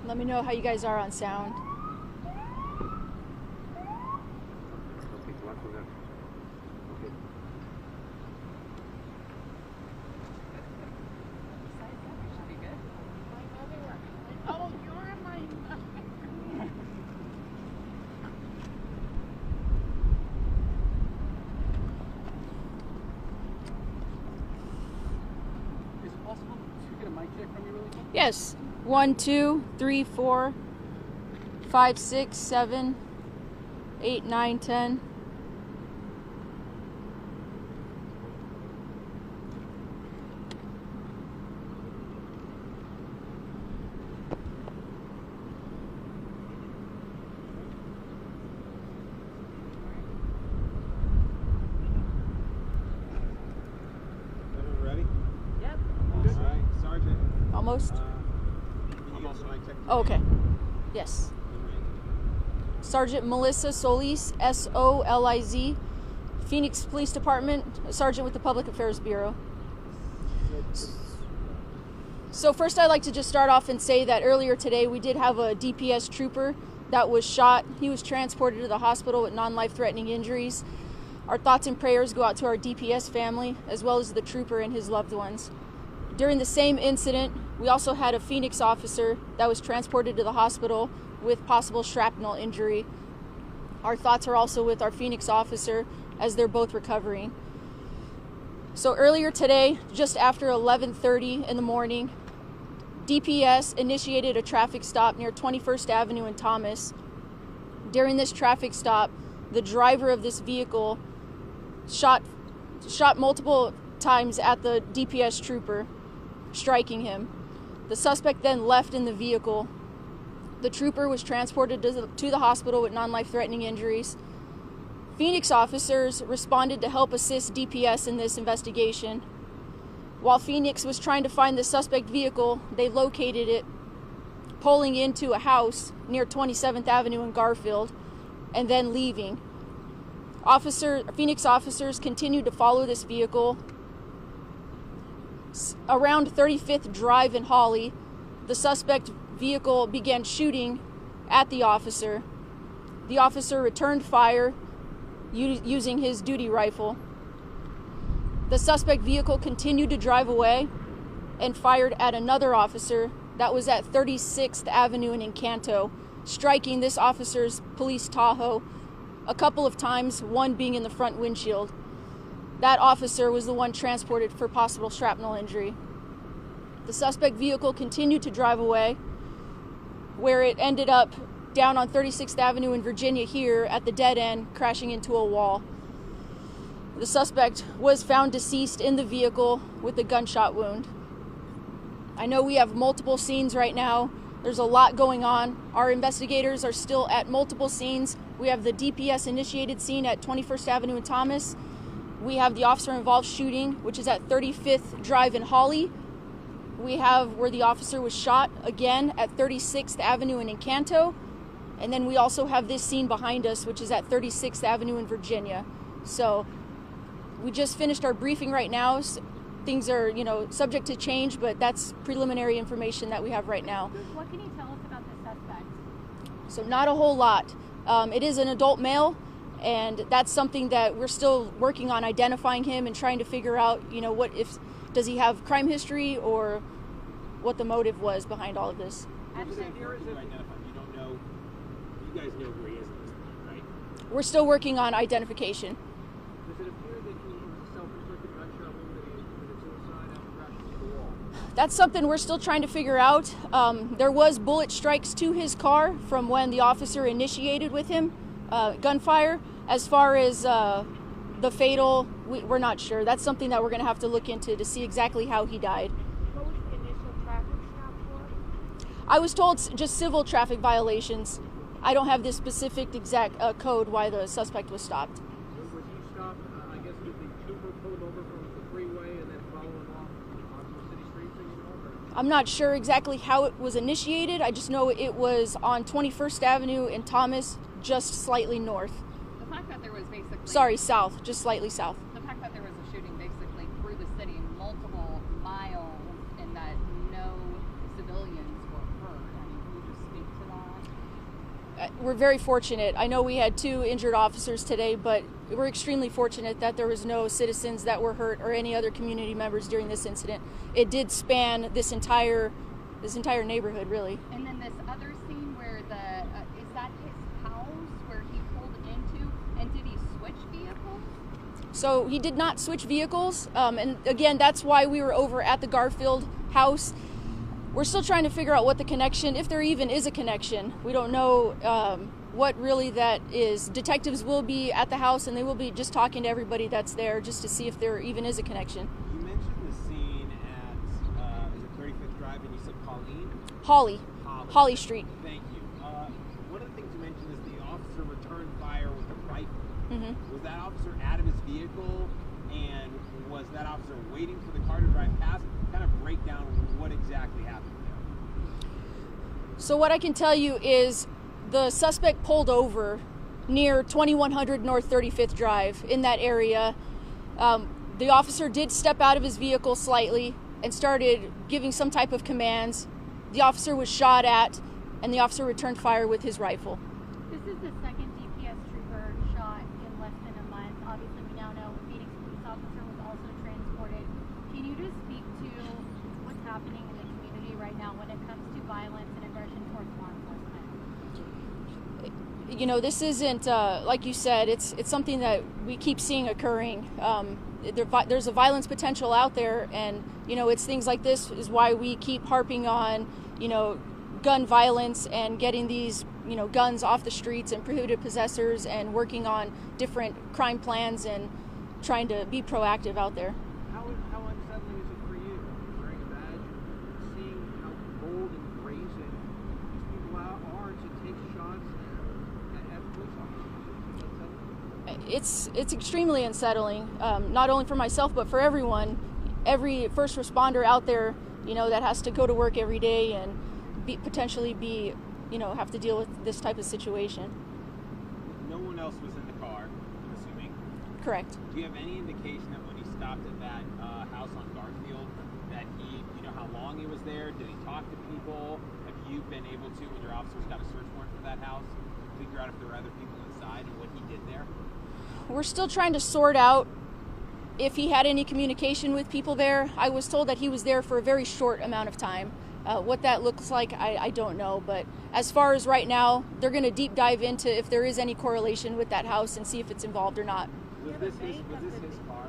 Let me know how you guys are on sound. Yes. 1, 2, 3, 4, 5, 6, 7, 8, 9, 10. Ready? Yep. All right, Sergeant. Almost. Oh, okay. Yes. Sergeant Melissa Solis, S-O-L-I-Z, Phoenix Police Department, Sergeant with the Public Affairs Bureau. So first I'd like to just start off and say that earlier today we did have a DPS trooper that was shot. He was transported to the hospital with non-life-threatening injuries. Our thoughts and prayers go out to our DPS family, as well as the trooper and his loved ones. During the same incident, we also had a Phoenix officer that was transported to the hospital with possible shrapnel injury. Our thoughts are also with our Phoenix officer as they're both recovering. So earlier today, just after 11:30 in the morning, DPS initiated a traffic stop near 21st Avenue and Thomas. During this traffic stop, the driver of this vehicle shot multiple times at the DPS trooper, striking him. The suspect then left in the vehicle. The trooper was transported to the hospital with non-life-threatening injuries. Phoenix officers responded to help assist DPS in this investigation. While Phoenix was trying to find the suspect vehicle, they located it pulling into a house near 27th Avenue and Garfield and then leaving. Phoenix officers continued to follow this vehicle. Around 35th Drive in Holly, the suspect vehicle began shooting at the officer. The officer returned fire using his duty rifle. The suspect vehicle continued to drive away and fired at another officer that was at 36th Avenue and Encanto, striking this officer's police Tahoe a couple of times, one being in the front windshield. That officer was the one transported for possible shrapnel injury. The suspect vehicle continued to drive away, where it ended up down on 36th Avenue in Virginia here at the dead end, crashing into a wall. The suspect was found deceased in the vehicle with a gunshot wound. I know we have multiple scenes right now. There's a lot going on. Our investigators are still at multiple scenes. We have the DPS initiated scene at 21st Avenue and Thomas. We have the officer involved shooting, which is at 35th Drive in Holly. We have where the officer was shot again at 36th Avenue in Encanto. And then we also have this scene behind us, which is at 36th Avenue in Virginia. So we just finished our briefing right now. Things are, subject to change, but that's preliminary information that we have right now. What can you tell us about the suspect? So not a whole lot. It is an adult male, and that's something that we're still working on identifying him and trying to figure out, does he have crime history or what the motive was behind all of this. You don't know. You guys know where he is at this point, right? We're still working on identification. Does it appear that he was a self-inflicted gunshot wound that he committed suicide after crashing into the wall? That's something we're still trying to figure out. There was bullet strikes to his car from when the officer initiated with him, gunfire. As far as the fatal, we're not sure. That's something that we're going to have to look into to see exactly how he died. What was the initial traffic stop for? I was told just civil traffic violations. I don't have the specific exact code why the suspect was stopped. Was he stopped, I guess, did the trooper pull him over from the freeway and then follow him off onto the city streets? I'm not sure exactly how it was initiated. I just know it was on 21st Avenue in Thomas, just slightly north. The fact that there was basically... Sorry, south, just slightly south. The fact that there was a shooting basically through the city, multiple miles, and that no civilians were hurt. I mean, can you just we're very fortunate. I know we had 2 injured officers today, but we're extremely fortunate that there was no citizens that were hurt or any other community members during this incident. It did span this entire neighborhood, really. And then this other scene where is that his house where he pulled into, and did he switch vehicles? So he did not switch vehicles, and again, that's why we were over at the Garfield house. We're still trying to figure out what the connection, if there even is a connection. We don't know what really that is. Detectives will be at the house, and they will be just talking to everybody that's there just to see if there even is a connection. You mentioned the scene at is it 35th Drive, and you said Pauline? Holly Street. Thank you. One of the things you mentioned is the officer returned fire with a rifle. Mm-hmm. Was that officer out of his vehicle, and was that officer waiting for the car to drive past? Kind of break down what exactly happened there. So what I can tell you is the suspect pulled over near 2100 North 35th Drive in that area. The officer did step out of his vehicle slightly and started giving some type of commands. The officer was shot at, and the officer returned fire with his rifle. This is the second DPS trooper shot in less than a month. Obviously, we now know Phoenix police officer was also transported. Can you just speak to what's happening in the community right now when it comes to violence and aggression towards law enforcement? You know, this isn't, like you said, it's something that we keep seeing occurring. There's a violence potential out there, and, you know, it's things like this is why we keep harping on, you know, gun violence and getting these, you know, guns off the streets and prohibited possessors, and working on different crime plans and trying to be proactive out there. How unsettling is it for you, wearing a badge, seeing how bold and brazen these people are to take shots at police officers? Is it unsettling? It's extremely unsettling, not only for myself but for everyone, every first responder out there, you know, that has to go to work every day and potentially have to deal with this type of situation. No one else was in the car, I'm assuming. Correct. Do you have any indication that when he stopped at that house on Garfield, that you know how long he was there? Did he talk to people? Have you been able to, when your officers got a search warrant for that house, figure out if there were other people inside and what he did there? We're still trying to sort out if he had any communication with people there. I was told that he was there for a very short amount of time. What that looks like, I don't know. But as far as right now, they're going to deep dive into if there is any correlation with that house and see if it's involved or not. Was this his car?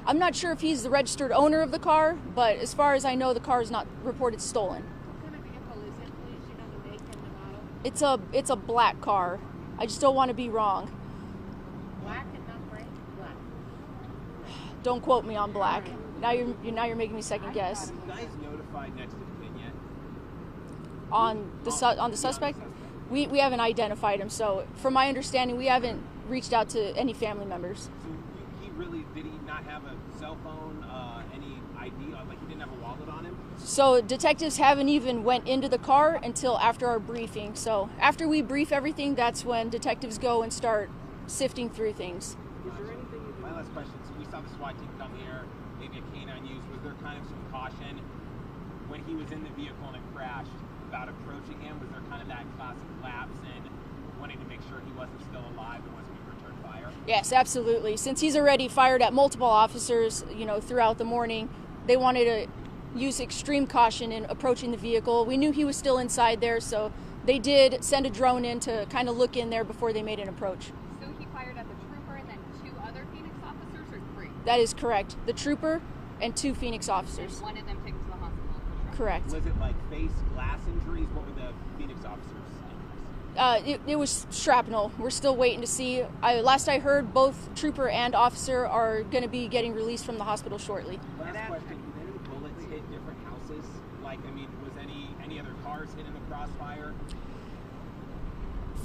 I'm not sure if he's the registered owner of the car, but as far as I know, the car is not reported stolen. What kind of vehicle is it, please? You know the make and the model? It's a black car. I just don't want to be wrong. Black and not gray? Black. Don't quote me on black. Now you're making me second guess. Have you guys notified next of kin yet? On the suspect? We haven't identified him, so from my understanding, we haven't reached out to any family members. So did he not have a cell phone, any ID, like he didn't have a wallet on him? So detectives haven't even went into the car until after our briefing. So after we brief everything, that's when detectives go and start sifting through things. Is there anything you My last question, so we saw the SWAT team come here, maybe a canine used. Was there kind of some caution when he was in the vehicle and it crashed about approaching him? Was there kind of that classic lapse and wanting to make sure he wasn't still alive and wasn't going to return fire? Yes, absolutely. Since he's already fired at multiple officers, you know, throughout the morning, they wanted to use extreme caution in approaching the vehicle. We knew he was still inside there, so they did send a drone in to kind of look in there before they made an approach. So he fired at the trooper and then 2 other Phoenix officers, or 3? That is correct. The trooper and 2 Phoenix officers. And one of them taken to the hospital. Correct. Was it like face, glass injuries? What were the Phoenix officers' injuries? It was shrapnel. We're still waiting to see. Last I heard, both trooper and officer are going to be getting released from the hospital shortly. Last question, did any bullets hit different houses? Like, I mean, was any other cars hit in the crossfire?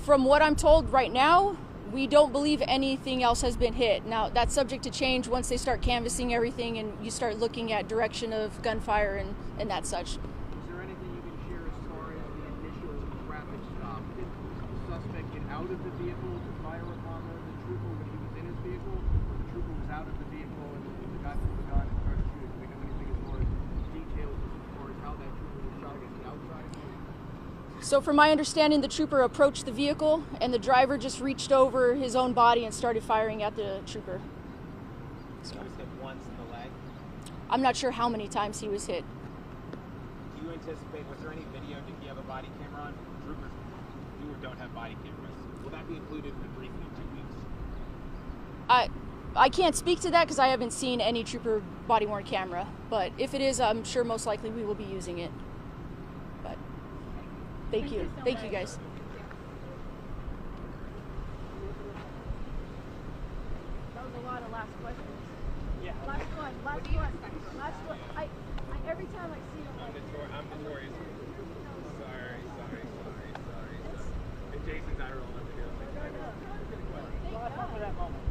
From what I'm told right now, we don't believe anything else has been hit. Now, that's subject to change once they start canvassing everything and you start looking at direction of gunfire and that such. Is there anything you can share as far as the initial traffic stop? Did the suspect get out of the vehicle to fire upon the trooper when he was in his vehicle? Or the trooper was out of the vehicle and the guy pulled the gun and started shooting? Do we know anything as far as details as far as how that trooper was shot against the outside? So from my understanding, the trooper approached the vehicle and the driver just reached over his own body and started firing at the trooper. He was hit once in the leg. I'm not sure how many times he was hit. Do you anticipate, was there any video, did he have a body camera on? Troopers do or don't have body cameras. Will that be included in the briefing in 2 weeks? I can't speak to that because I haven't seen any trooper body-worn camera, but if it is, I'm sure most likely we will be using it. But thank you. Thank you guys. That was a lot of last questions. Yeah. Last one. Every time I see him, I'm notorious. Sorry. And Jason's eye roll over here. Last one for that moment.